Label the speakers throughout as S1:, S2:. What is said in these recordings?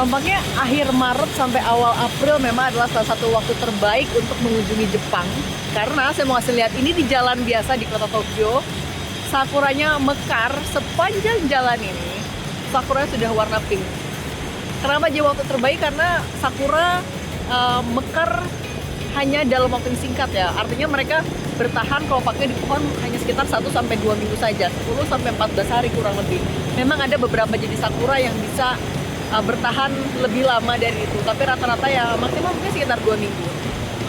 S1: Tampaknya akhir Maret sampai awal April memang adalah salah satu waktu terbaik untuk mengunjungi Jepang. Karena saya mau kasih lihat ini di jalan biasa di kota Tokyo, sakuranya mekar sepanjang jalan ini. Sakuranya sudah warna pink. Kenapa jadi waktu terbaik? Karena sakura mekar hanya dalam waktu yang singkat ya. Artinya mereka bertahan kalau pakai di pohon hanya sekitar 1-2 minggu saja, 10-14 hari kurang lebih. Memang ada beberapa jenis sakura yang bisa bertahan lebih lama dari itu, tapi rata-rata ya maksimal mungkin sekitar 2 minggu.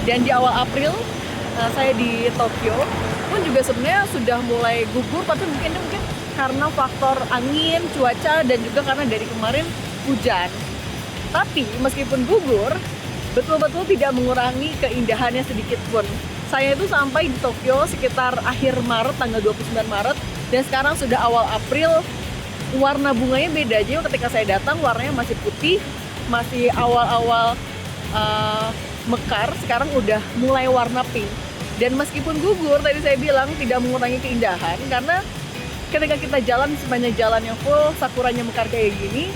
S1: Dan di awal April saya di Tokyo pun juga sebenarnya sudah mulai gugur, tapi mungkin karena faktor angin, cuaca, dan juga karena dari kemarin hujan. Tapi meskipun gugur, betul-betul tidak mengurangi keindahannya sedikit pun. Saya itu sampai di Tokyo sekitar akhir Maret, tanggal 29 Maret, dan sekarang sudah awal April. Warna bunganya beda aja. Ketika saya datang warnanya masih putih, masih awal-awal mekar. Sekarang udah mulai warna pink. Dan meskipun gugur, tadi saya bilang tidak mengurangi keindahan, karena ketika kita jalan sepanjang jalan yang full sakuranya mekar kayak gini,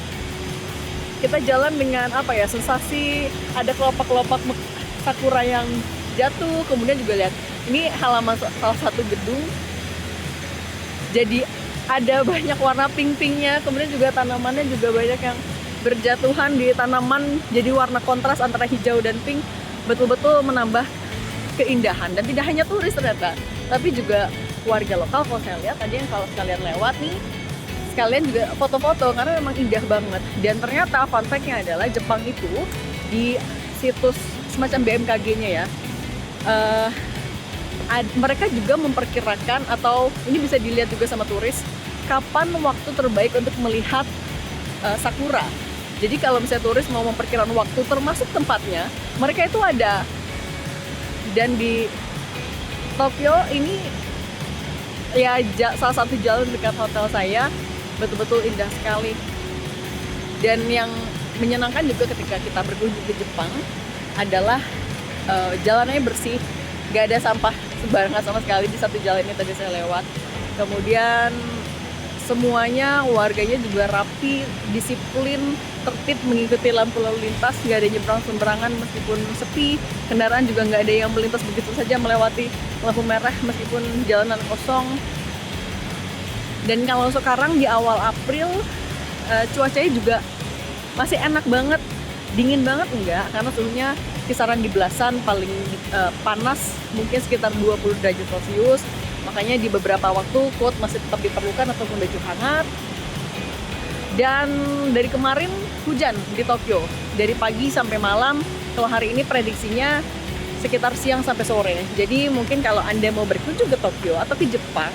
S1: kita jalan dengan sensasi ada kelopak-kelopak sakura yang jatuh. Kemudian juga lihat, ini halaman salah satu gedung, jadi ada banyak warna pink-pinknya. Kemudian juga tanamannya juga banyak yang berjatuhan di tanaman, jadi warna kontras antara hijau dan pink, betul-betul menambah keindahan. Dan tidak hanya turis ternyata, tapi juga warga lokal. Kalau saya lihat tadi, yang kalau sekalian lewat nih, sekalian juga foto-foto karena memang indah banget. Dan ternyata fun fact-nya adalah Jepang itu di situs semacam BMKG-nya ya, mereka juga memperkirakan, atau ini bisa dilihat juga sama turis, kapan waktu terbaik untuk melihat sakura. Jadi kalau misalnya turis mau memperkirakan waktu termasuk tempatnya, mereka itu ada. Dan di Tokyo ini ya salah satu jalan dekat hotel saya, betul-betul indah sekali. Dan yang menyenangkan juga ketika kita berkunjung ke Jepang adalah jalannya bersih, gak ada sampah sembarangan sama sekali di satu jalan ini tadi saya lewat. Kemudian semuanya, warganya juga rapi, disiplin, tertib mengikuti lampu lalu lintas, nggak ada nyebrang sembarangan meskipun sepi. Kendaraan juga nggak ada yang melintas begitu saja melewati lampu merah meskipun jalanan kosong. Dan kalau sekarang di awal April, cuacanya juga masih enak banget, dingin banget enggak, karena suhunya kisaran di belasan, paling panas mungkin sekitar 20 derajat Celcius. Makanya di beberapa waktu coat masih tetap diperlukan ataupun baju hangat. Dan dari kemarin hujan di Tokyo dari pagi sampai malam. Kalau hari ini prediksinya sekitar siang sampai sore. Jadi mungkin kalau Anda mau berkunjung ke Tokyo atau ke Jepang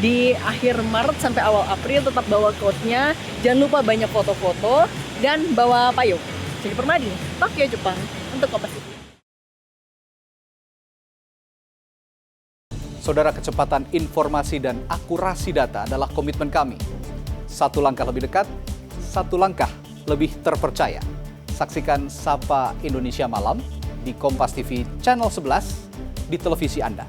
S1: di akhir Maret sampai awal April, tetap bawa coatnya. Jangan lupa banyak foto-foto dan bawa payung. Jadi Permadi, Tokyo, Jepang, untuk Kompas TV.
S2: Saudara, kecepatan informasi dan akurasi data adalah komitmen kami. Satu langkah lebih dekat, satu langkah lebih terpercaya. Saksikan Sapa Indonesia Malam di Kompas TV Channel 11 di televisi Anda.